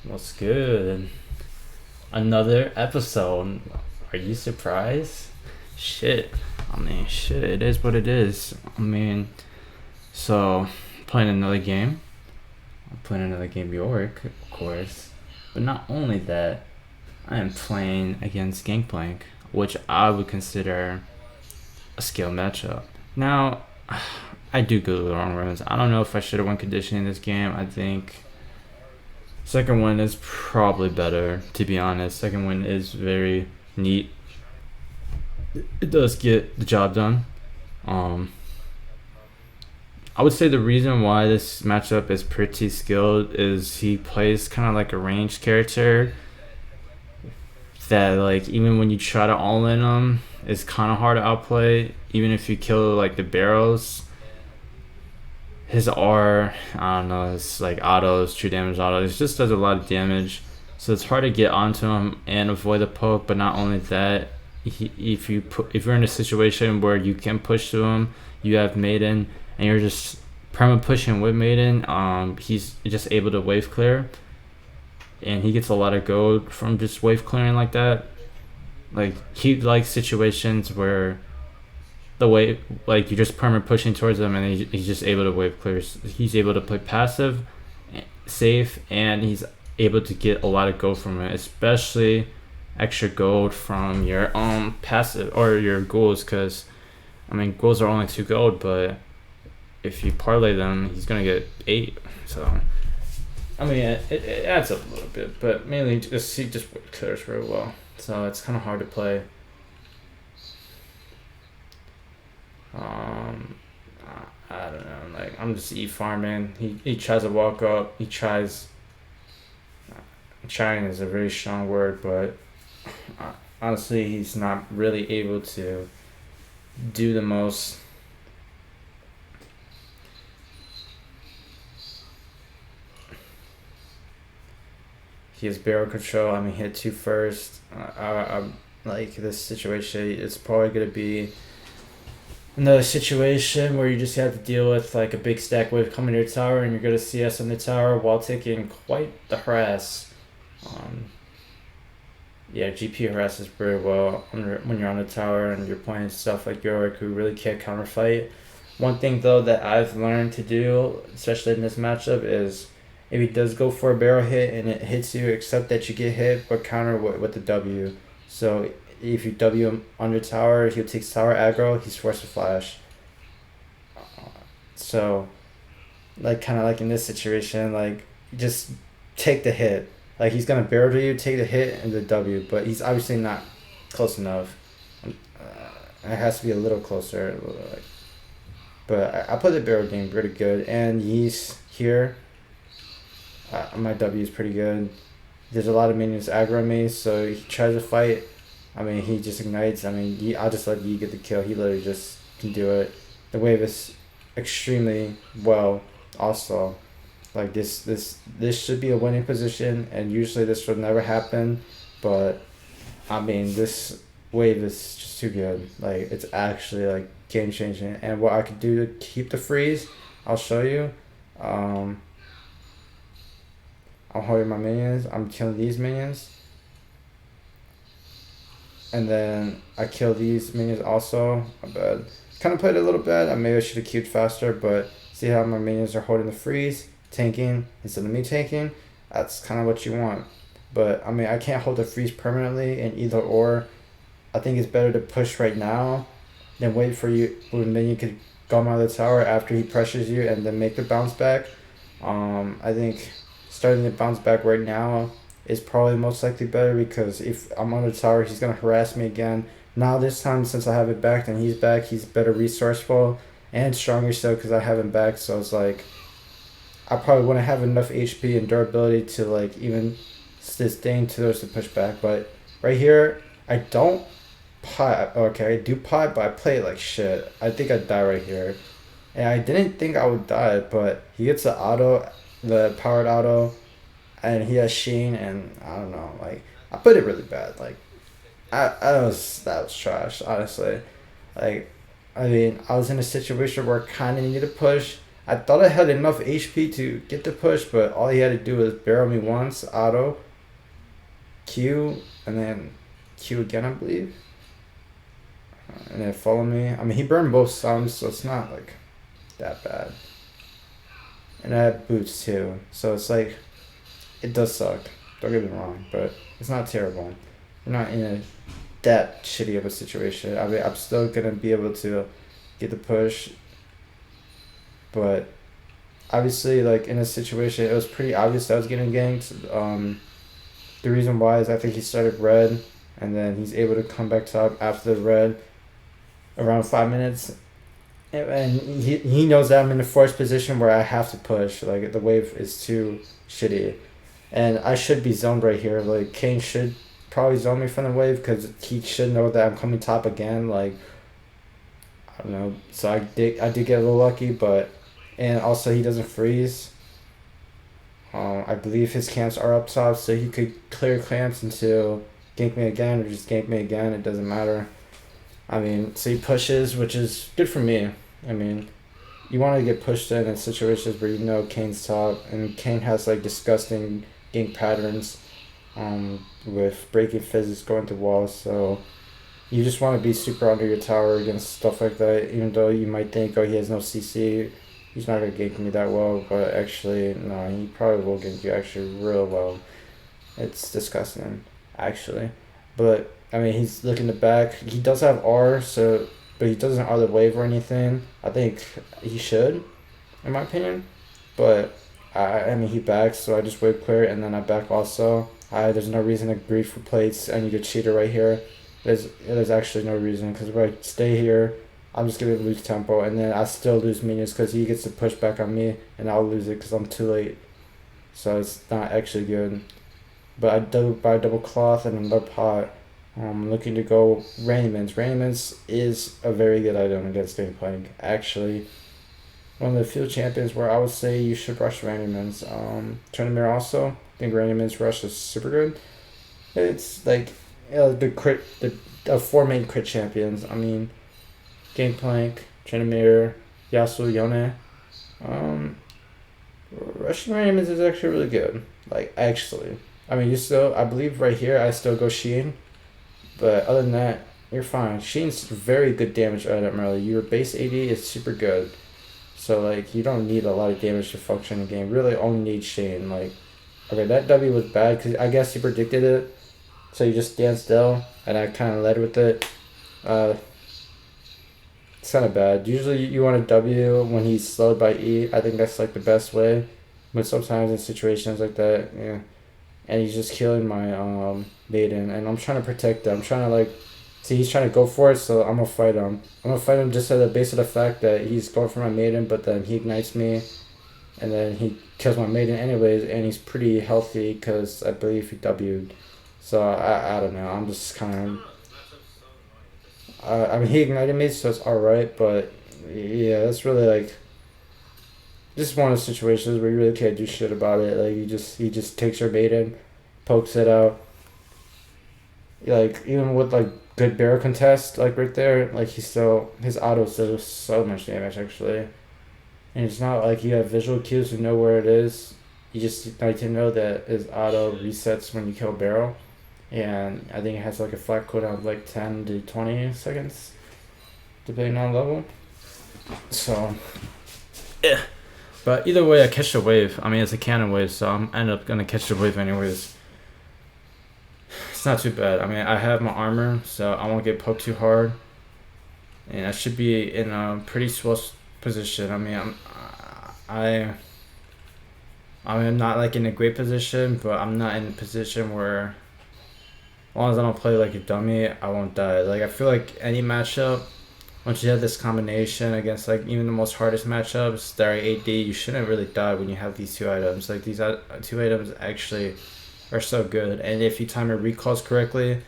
What's good? Another episode. Are you surprised? Shit. Shit, it is what it is. So, playing another game. I'm playing another game of York, of course. But not only that, I am playing against Gangplank, which I would consider a skill matchup. Now, I do go to the wrong runs. I don't know if I should have won conditioning this game. I think second one is probably better, to be honest. Second one is very neat. It does get the job done. Um, I would say the reason why this matchup is pretty skilled is he plays kind of like a ranged character that, like, even when you try to all in him, it's kind of hard to outplay. Even if you kill like the barrels, his R, I don't know, it's like autos, true damage autos. It just does a lot of damage, so it's hard to get onto him and avoid the poke. But not only that, if you're in a situation where you can push to him, you have Maiden, and you're just perma pushing with Maiden. He's just able to wave clear, and he gets a lot of gold from just wave clearing like that. Like, he likes situations where the way, like, you're just perma pushing towards him, and he's just able to wave clear. He's able to play passive, safe, and he's able to get a lot of gold from it, especially extra gold from your passive or your ghouls, because ghouls are only 2 gold, but if you parlay them, he's gonna get 8. So it adds up a little bit, but mainly just he just clears very well. So it's kind of hard to play. I don't know. Like, I'm just farming. He tries to walk up. He tries. Trying is a very strong word, but honestly, he's not really able to do the most. He has barrel control. Hit 2 first. Like, this situation, it's probably gonna be another situation where you just have to deal with like a big stack wave coming to your tower, and you're gonna CS on the tower while taking quite the harass. Yeah, GP harasses very well when you're on the tower and you're playing stuff like Yorick, who really can't counterfight. One thing though that I've learned to do, especially in this matchup, is if he does go for a barrel hit and it hits you, accept that you get hit, but counter with the W. So if you W him on your tower, he'll take tower aggro, he's forced to flash. So, like, kind of like in this situation, like, just take the hit. Like, he's gonna barrel to you, take the hit and the W, but he's obviously not close enough. It has to be a little closer. But I put the barrel game pretty good, and he's here. My W is pretty good. There's a lot of minions aggro me, so he tries to fight. He just ignites. I'll just let Yi get the kill. He literally just can do it. The wave is extremely well also. Like, this should be a winning position, and usually this would never happen, but this wave is just too good. Like, it's actually like game changing. And what I could do to keep the freeze, I'll show you. I'm holding my minions. I'm killing these minions. And then I kill these minions also. My bad. Kind of played a little bad. Maybe I should have queued faster, but see how my minions are holding the freeze, tanking instead of me tanking? That's kind of what you want. But I can't hold the freeze permanently in either or. I think it's better to push right now than wait for you when minion could come out of the tower after he pressures you and then make the bounce back. I think starting the bounce back right now is probably most likely better, because if I'm on the tower, he's going to harass me again. Now this time, since I have it back and he's back, he's better resourceful and stronger still because I have him back. So it's like, I probably wouldn't have enough HP and durability to like even sustain to those to push back. But right here, I don't pot. Okay, I do pot, but I play it like shit. I think I'd die right here. And I didn't think I would die, but he gets the auto, the powered auto, and he has Sheen, and I don't know, like, I put it really bad. Like, that was trash, honestly. Like, I was in a situation where I kind of needed to push. I thought I had enough HP to get the push, but all he had to do was barrel me once, auto, Q, and then Q again, I believe. And then follow me. I mean, he burned both sums, so it's not like that bad. And I have boots too, so it's like, it does suck. Don't get me wrong, but it's not terrible. We're not in a that shitty of a situation. I mean, I'm still gonna be able to get the push, but obviously, like in a situation, it was pretty obvious that I was getting ganked. The reason why is I think he started red, and then he's able to come back top after the red, around 5 minutes, and he knows that I'm in the forced position where I have to push. Like the wave is too shitty, and I should be zoned right here. Like Kane should probably zone me from the wave because he should know that I'm coming top again. Like I don't know. So I did get a little lucky, but and also he doesn't freeze. I believe his camps are up top, so he could clear clamps until gank me again or just gank me again. It doesn't matter. I mean, so he pushes, which is good for me. I mean, you want to get pushed in situations where you know Kane's top, and Kane has like disgusting gank patterns, with breaking physics going through walls. So you just want to be super under your tower against stuff like that. Even though you might think, oh, he has no CC, he's not gonna gank me that well. But actually, no, he probably will gank you actually real well. It's disgusting, actually. But I mean, he's looking to back. He does have R, so but he doesn't R the wave or anything. I think he should, in my opinion. But I mean, he backs, so I just wave clear, and then I back also. There's no reason to greed for plates. I need a cheater right here. There's actually no reason, because if I stay here, I'm just gonna lose tempo, and then I still lose minions because he gets to push back on me, and I'll lose it because I'm too late. So it's not actually good. But I do buy double cloth and another pot. I'm looking to go Raymond's. Raymond's is a very good item against Gangplank. Actually, one of the field champions where I would say you should rush Raymond's. Tryndamere also. I think Raymond's rush is super good. It's like the four main crit champions. I mean, Gangplank, Tryndamere, Yasuo, Yone. Rushing Raymond's is actually really good. Like actually. I mean, I believe right here, I still go Sheen. But other than that, you're fine. Sheen's very good damage item early. Your base AD is super good. So, like, you don't need a lot of damage to function in the game. Really only need Sheen. Like, okay, that W was bad because I guess he predicted it. So you just stand still, and I kind of led with it. It's kind of bad. Usually you want a W when he's slowed by E. I think that's, like, the best way. But sometimes in situations like that, yeah. And he's just killing my maiden, and I'm trying to protect him. I'm trying to like, see, he's trying to go for it, so I'm gonna fight him. I'm gonna fight him just at the base of the fact that he's going for my maiden, but then he ignites me, and then he kills my maiden anyways, and he's pretty healthy because I believe he W'd. So I don't know. I'm just kind of. I mean, he ignited me, so it's alright, but yeah, it's really like. Just one of those situations where you really can't do shit about it. Like he just takes your maiden, pokes it out. Like even with like good barrel contest, like right there, like his auto does so much damage actually. And it's not like you have visual cues to know where it is. You just like to know that his auto resets when you kill barrel, and I think it has like a flat cooldown of like 10 to 20 seconds, depending on level. So, yeah. But either way, I catch the wave. I mean, it's a cannon wave, so I'm end up gonna catch the wave anyways. It's not too bad. I mean, I have my armor, so I won't get poked too hard, and I should be in a pretty swell position. I mean, I'm not like in a great position, but I'm not in a position where, as long as I don't play like a dummy, I won't die. Like I feel like any matchup. Once you have this combination against like even the most hardest matchups that are AD, you shouldn't really die when you have these two items. Like these two items actually are so good, and if you time your recalls correctly,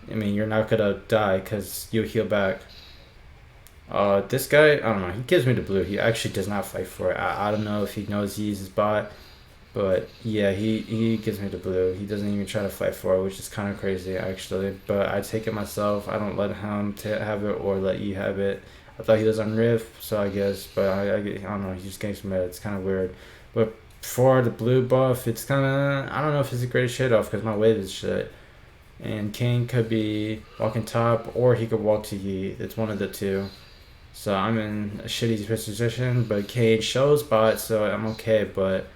I mean you're not gonna die because you heal back. This guy, I don't know. He gives me the blue. He actually does not fight for it. I don't know if he knows he uses bot, but yeah, he gives me the blue. He doesn't even try to fight for it, which is kind of crazy actually. But I take it myself. I don't let him have it or let you have it. I thought he was on Rift, so I guess, but I don't know. He just gained some meta. It's kind of weird. But for the blue buff, it's kind of, I don't know if it's a great shade off because my wave is shit. And Kane could be walking top, or he could walk to Yi. It's one of the two. So I'm in a shitty position, but Kane shows bot, so I'm okay. But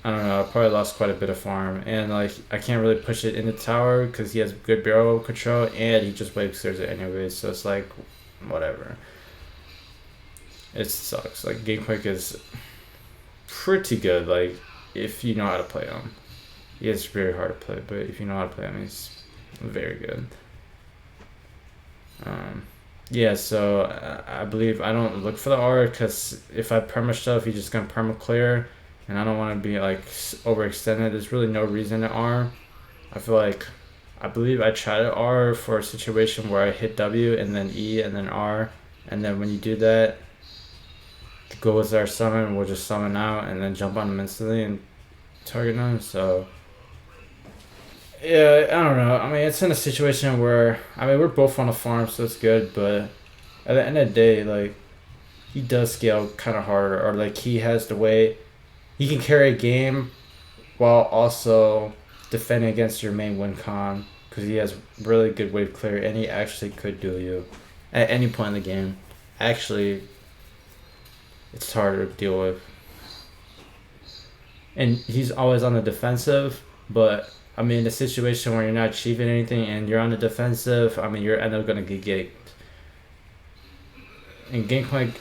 I don't know. I probably lost quite a bit of farm, and like I can't really push it in the tower because he has good barrel control, and he just wave clears it anyways. So it's like, whatever. It sucks. Like Gangplank is pretty good. Like if you know how to play him, he is very hard to play, but if you know how to play him, he's very good. Yeah, so I believe I don't look for the R because if I perma stuff, he's just gonna perma clear, and I don't want to be like overextended. There's really no reason to R. I feel like I believe I try to R for a situation where I hit W and then E and then R, and then when you do that, go with our summon, we'll just summon out and then jump on them instantly and target them. So yeah, I don't know. I mean, it's in a situation where I mean we're both on a farm, so it's good. But at the end of the day, like he does scale kind of harder, or like he has the way he can carry a game while also defending against your main win con because he has really good wave clear, and he actually could duel you at any point in the game. Actually, it's harder to deal with, and he's always on the defensive, but I mean, the situation where you're not achieving anything and you're on the defensive, I mean, you're end up gonna get ganked. And Gangplank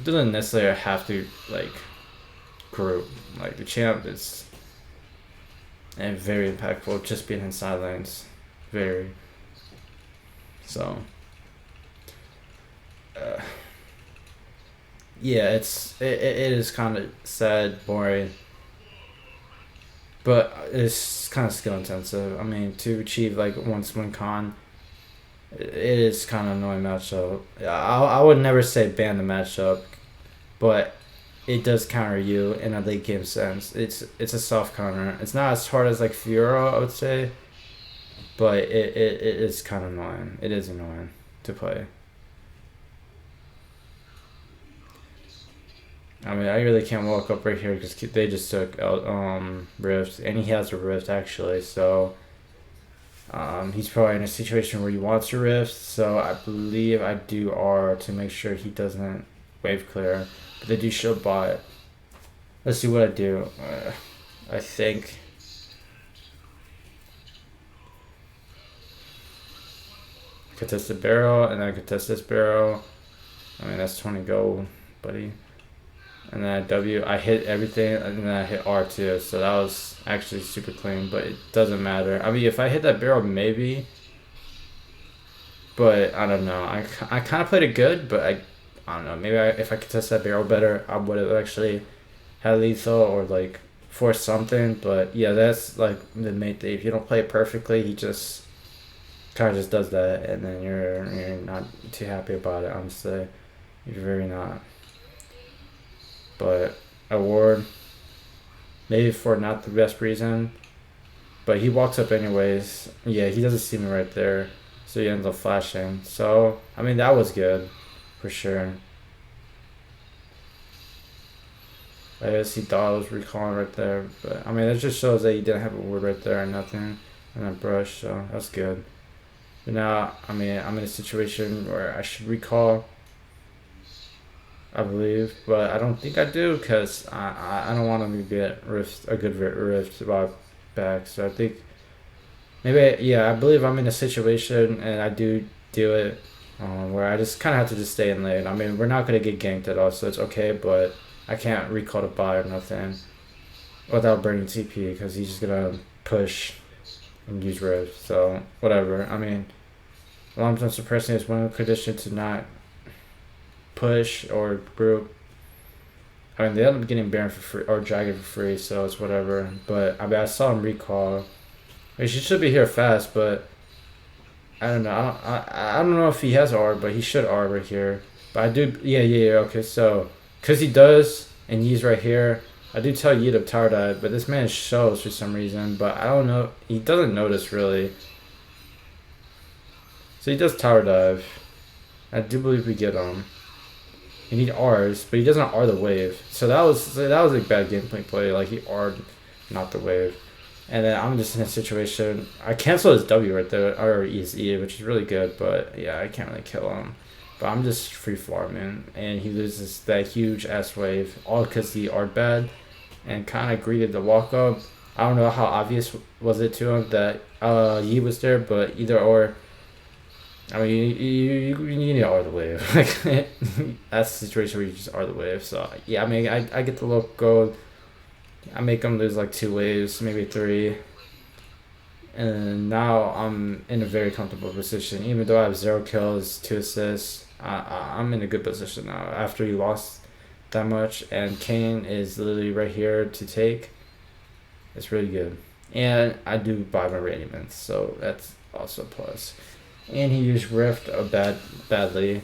doesn't necessarily have to like group. Like the champ is and very impactful just being in side lanes, very. So, yeah, it is kind of sad, boring. But it's kind of skill intensive. I mean, to achieve like once win con, it is kind of annoying matchup. I would never say ban the matchup, but it does counter you in a late game sense. It's a soft counter. It's not as hard as like Fiora, I would say, but it is kind of annoying. It is annoying to play. I mean, I really can't walk up right here because they just took out Rift, and he has a Rift actually. So he's probably in a situation where he wants a Rift. So I believe I do R to make sure he doesn't wave clear. But they do show bot. Let's see what I do. I think. Contest the barrel, and then I contest this barrel. I mean, that's 20 gold, buddy. And then I hit everything, and then I hit R too, so that was actually super clean, but it doesn't matter. I mean, if I hit that barrel, maybe, but I don't know. I kind of played it good, but I don't know. Maybe if I could test that barrel better, I would have actually had lethal or like forced something, but yeah, that's like the main thing. If you don't play it perfectly, he just kind of just does that, and then you're not too happy about it, honestly. You're very not. But award, maybe for not the best reason, but he walks up anyways. Yeah, he doesn't see me right there, so he ends up flashing. So I mean, that was good for sure. I guess he thought I was recalling right there, but I mean, it just shows that he didn't have a word right there or nothing, and a brush, so that's good. But now, I mean, I'm in a situation where I should recall, I believe, but I don't think I do because I don't want him to get a good rift back. So I think maybe, yeah, I believe I'm in a situation and I do it where I just kind of have to just stay in lane. I mean, we're not going to get ganked at all, so it's okay, but I can't recall the buy or nothing without burning TP because he's just going to push and use rift. So whatever. I mean, long-term suppressing is one condition to not push or group. I mean, they end up getting Baron for free or Dragon for free, so it's whatever. But I mean, I saw him recall. I mean, she should be here fast, but I don't know. I don't know if he has R, but he should R right here. But I do. Yeah. Okay, so because he does, and he's right here. I do tell Yi to tower dive, but this man shows for some reason. But I don't know. He doesn't notice really. So he does tower dive. I do believe we get You need R's, but he doesn't R the wave. So that was a bad gameplay play. Like he R'd not the wave. And then I'm just in a situation. I cancel his W right there, or his E, which is really good, but yeah, I can't really kill him. But I'm just free farming, and he loses that huge S wave, all because he R'd bad, and kind of greeted the walk up. I don't know how obvious was it to him that Yi was there, but either or. I mean, you need to R the wave. Like that's the situation where you just R the wave. So yeah, I mean, I get the low gold. I make them lose like 2 waves, maybe 3. And now I'm in a very comfortable position. Even though I have 0 kills, 2 assists, I'm in a good position now. After he lost that much, and Kayn is literally right here to take. It's really good. And I do buy my radiaments, so that's also a plus. And he used Rift badly.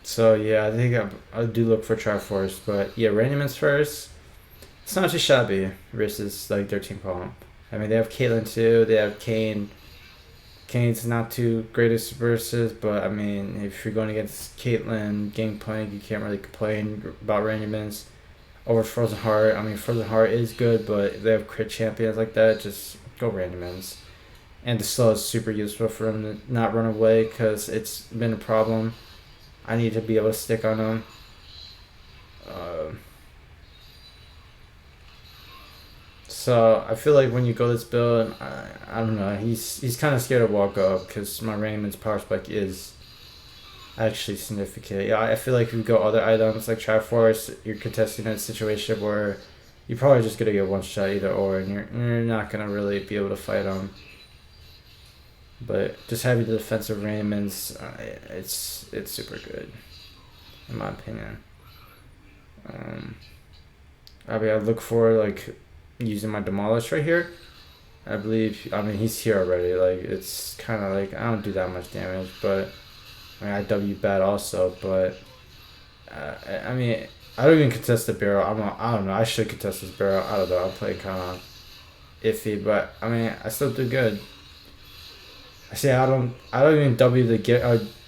So yeah, I think I do look for Triforce, but yeah, Radiaments first. It's not too shabby versus like their team comp. I mean, they have Caitlyn too. They have Kayn. Kayn's not too greatest versus, but I mean, if you're going against Caitlyn, Gangplank, you can't really complain about Radiaments. Over Frozen Heart, I mean, Frozen Heart is good, but if they have crit champions like that, just go Radiaments. And the slow is super useful for him to not run away because it's been a problem. I need to be able to stick on him. So I feel like when you go this build, I don't know, he's kind of scared to walk up because my Radiant's power spike is actually significant. Yeah, I feel like if you go other items like Triforce, you're contesting a situation where you're probably just gonna get one shot either or, and you're not gonna really be able to fight them. But just having the defensive Raymonds, it's super good, in my opinion. I mean, I look for like using my Demolish right here. I mean, he's here already. Like it's kind of like I don't do that much damage, but I mean, I W bad also. But I mean, I don't even contest the barrel. I don't know. I should contest this barrel. I don't know. I'm playing kind of iffy, but I mean, I still do good. I say I don't even W the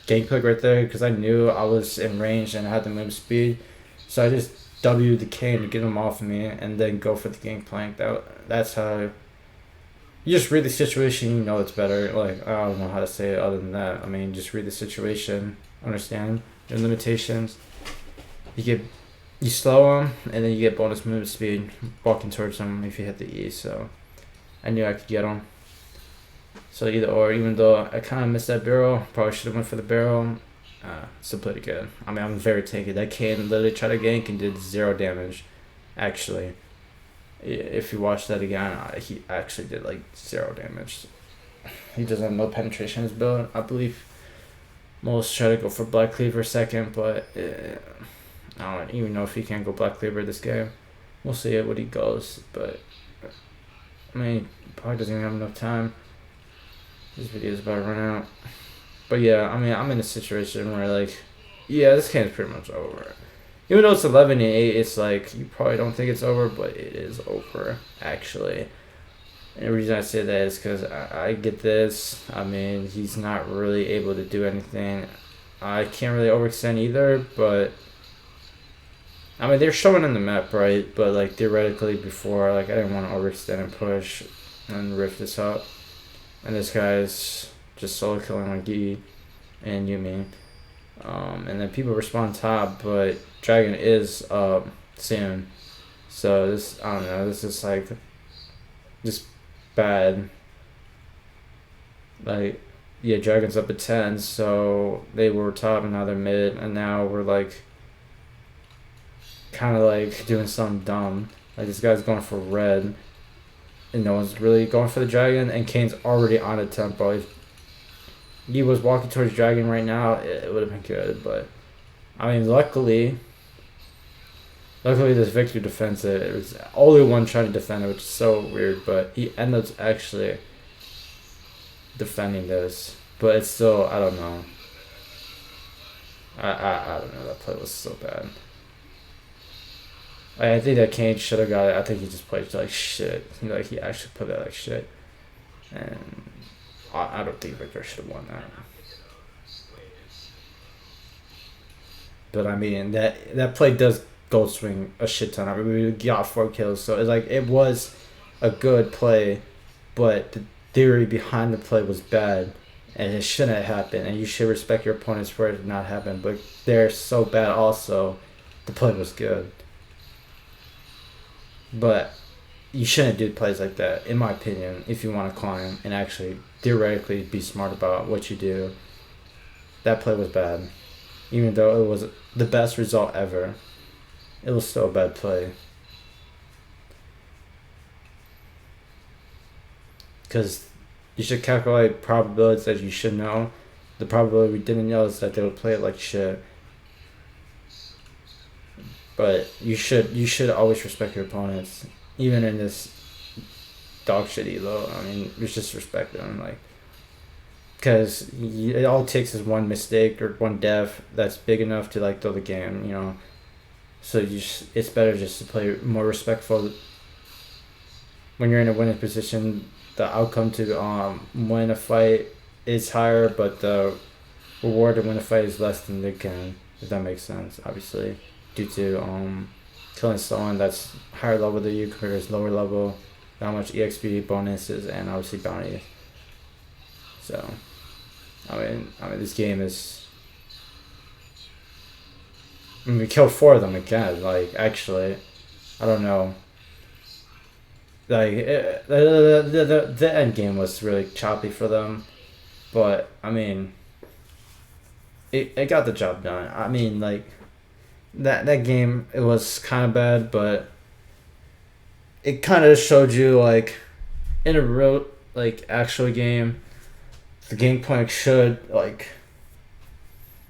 Gangplank right there because I knew I was in range and I had the move speed, so I just W the Kayn to get him off of me and then go for the Gangplank. That's how you just read the situation. You know it's better. Like I don't know how to say it other than that. I mean, just read the situation, understand your limitations. You slow him and then you get bonus move speed walking towards him if you hit the E. So I knew I could get him. So either or, even though I kind of missed that barrel, probably should have went for the barrel. Still played it good. I mean, I'm very tanky. That Kayn literally tried to gank and did 0 damage. Actually, if you watch that again, he actually did like 0 damage. He doesn't have no penetration in his build. I believe most try to go for Black Cleaver second, but I don't even know if he can go Black Cleaver this game. We'll see what he goes, but I mean, probably doesn't even have enough time. This video is about to run out. But yeah, I mean, I'm in a situation where, like, yeah, this game's pretty much over. Even though it's 11-8, it's like, you probably don't think it's over, but it is over, actually. And the reason I say that is because I get this. I mean, he's not really able to do anything. I can't really overextend either, but I mean, they're showing in the map, right? But, like, theoretically before, like, I didn't want to overextend and push and rift this up. And this guy's just solo killing like Yi and Yuumi. And then people respawn top, but Dragon is up soon. So this, I don't know, this is like just bad. Like, yeah, Dragon's up at 10, so they were top and now they're mid, and now we're like kind of like doing something dumb. Like this guy's going for red. And no one's really going for the dragon, and Kayn's already on a tempo. If he was walking towards dragon right now, it would have been good, but I mean, luckily this Victor defends it. It was only one trying to defend it, which is so weird, but he ended up actually defending this. But it's still, I don't know. I don't know, that play was so bad. I think that Kane should have got it. I think he just played like shit. He actually played that like shit, and I don't think Victor should have won that. But I mean that play does gold swing a shit ton. I mean we got 4 kills, so it's like it was a good play, but the theory behind the play was bad, and it shouldn't have happened. And you should respect your opponents for it to not happen. But they're so bad. Also, the play was good, but you shouldn't do plays like that, in my opinion. If you want to climb and actually theoretically be smart about what you do, that play was bad. Even though it was the best result ever, it was still a bad play. Because you should calculate probabilities that you should know. The probability we didn't know is that they would play it like shit. But you should always respect your opponents, even in this dog shit elo. I mean, just respect them, like, because it all takes is one mistake or one death that's big enough to like throw the game, you know. So it's better just to play more respectful when you're in a winning position. The outcome to win a fight is higher, but the reward to win a fight is less than they can. If that makes sense, obviously, due to killing someone that's higher level than you compared to lower level, how much exp bonuses and obviously bounties. So, I mean, this game is. I mean, we killed 4 of them again. Like, actually, I don't know. Like, the end game was really choppy for them, but I mean, it got the job done. I mean, like, that game, it was kind of bad, but it kind of showed you, like, in a real, like, actual game, the Gangplank should, like,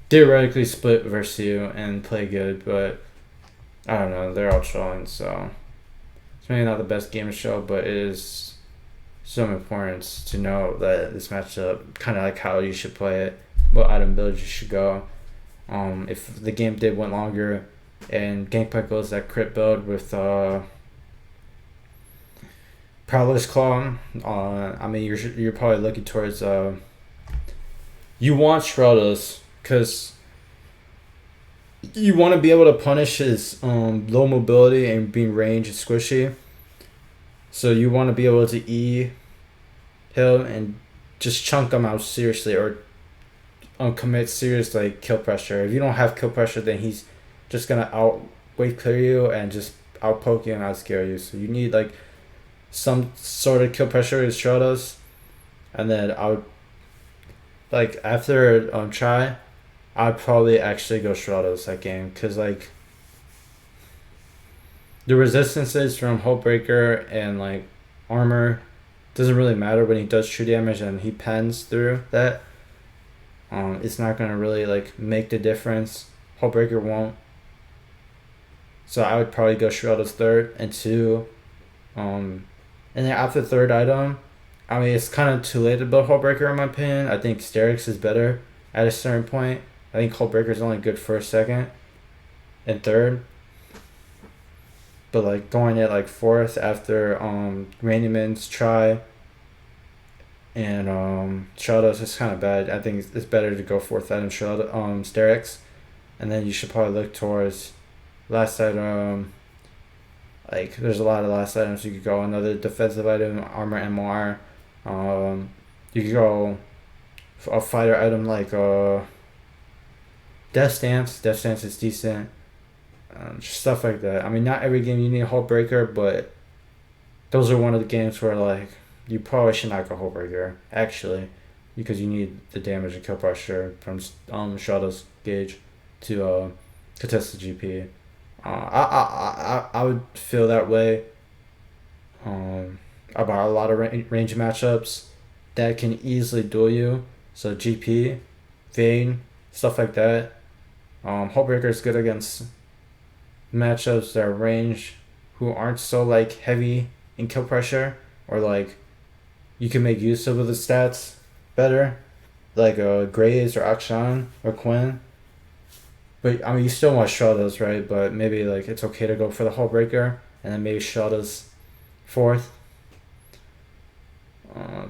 theoretically split versus you and play good, but I don't know, they're all trolling, so it's maybe not the best game to show, but it is some importance to know that this matchup, kind of like how you should play it, what item build you should go. If the game did went longer and Gangplank goes that crit build with Prowler's Claw, I mean, you're probably looking towards you want Shroudus because you want to be able to punish his low mobility and being range and squishy. So you want to be able to E him and just chunk him out seriously, or commit serious like kill pressure. If you don't have kill pressure, then he's just gonna out wave clear you and just out poke you and out scare you. So you need like some sort of kill pressure with Stratos, and then I would like after try, I'd probably actually go Stratos that game because like the resistances from Hullbreaker and like armor doesn't really matter when he does true damage and he pens through that. It's not gonna really like make the difference. Hullbreaker won't. So I would probably go Stratos third and 2. And then after the third item, I mean it's kind of too late to build Hullbreaker in my opinion. I think Sterix is better at a certain point. I think Hullbreaker is only good for a second and third. But like going at like fourth after Raineyman's try and Stratos is kind of bad. I think it's better to go fourth item Sterix, and then you should probably look towards last item. Like there's a lot of last items you could go. Another defensive item, armor MR. You could go a fighter item like Death Stance. Death Stance is decent. Stuff like that. I mean, not every game you need a Hullbreaker, but those are one of the games where like you probably should not go Hullbreaker actually, because you need the damage and kill pressure from Shadow's gauge to contest the GP. I would feel that way about a lot of range matchups that can easily duel you. So GP, Vayne, stuff like that. Hullbreaker is good against matchups that are range who aren't so like heavy in kill pressure, or like you can make use of the stats better, like Graves or Akshan or Quinn. But I mean, you still want Sheldas, right? But maybe like it's okay to go for the Hullbreaker, and then maybe Sheldas fourth.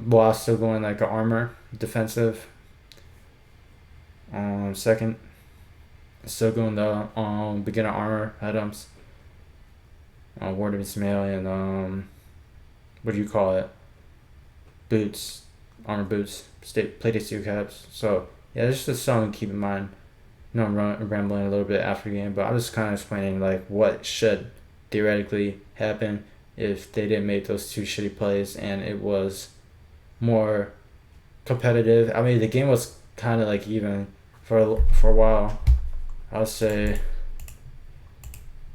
While still going like an armor defensive. Second, still going the beginner armor items. Ward of Ismail and what do you call it? Boots, armor boots, plated steel caps. So yeah, this is just something to keep in mind. I'm rambling a little bit after the game, but I'm just kind of explaining like what should theoretically happen if they didn't make those two shitty plays and it was more competitive. I mean, the game was kind of like even for a while. I'll say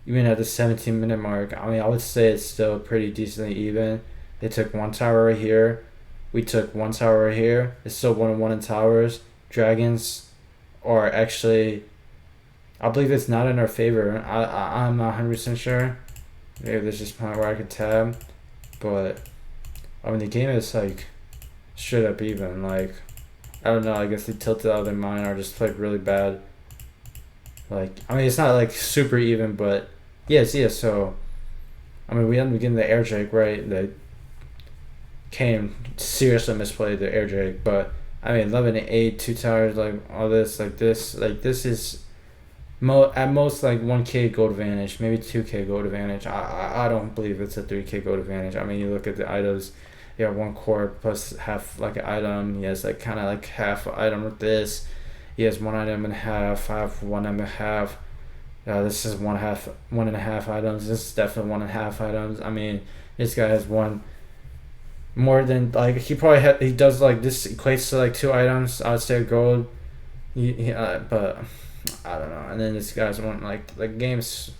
even at the 17-minute mark. I mean, I would say it's still pretty decently even. They took one tower right here. We took one tower right here. It's still 1-1 in towers. Dragons are actually, I believe it's not in our favor. I'm not 100% sure. Maybe there's just a point where I could tab. But, I mean, the game is like straight up even. Like, I don't know. I guess they tilted out of their mind or just played really bad. Like, I mean, it's not like super even, but yes. So, I mean, we ended up getting the air drake, right? The Kane seriously misplayed the air drake, but I mean, 11-8, two towers, like all this, like this is at most like 1K gold advantage, maybe 2K gold advantage. I don't believe it's a 3K gold advantage. I mean, you look at the items, you have one core plus half like an item. He has like kind of like half an item with this. He has one item and a half. I have one item and a half. This is 1.5 items. This is definitely 1.5 items. I mean, this guy has one more than like he does like this equates to like 2 items. I would say gold. But I don't know. And then this guy's one like the game's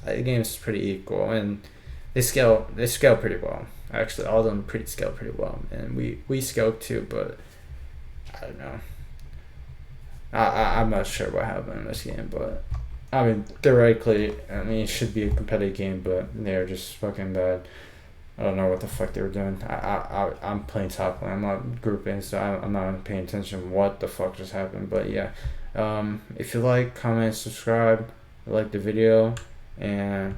pretty equal and they scale pretty well. Actually, all of them scale pretty well, and we scale too. But I don't know. I'm not sure what happened in this game, but I mean theoretically, I mean it should be a competitive game, but they're just fucking bad. I don't know what the fuck they were doing. I'm playing top lane. I'm not grouping, so I'm not paying attention what the fuck just happened. But yeah, if you like, comment, subscribe, like the video, and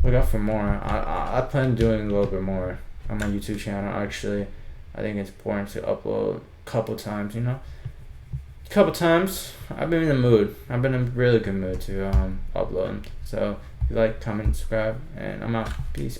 look out for more. I plan on doing a little bit more on my YouTube channel. Actually, I think it's important to upload a couple times. Couple times. I've been in the mood. I've been in a really good mood to upload. So if you like, comment, subscribe, and I'm out. Peace.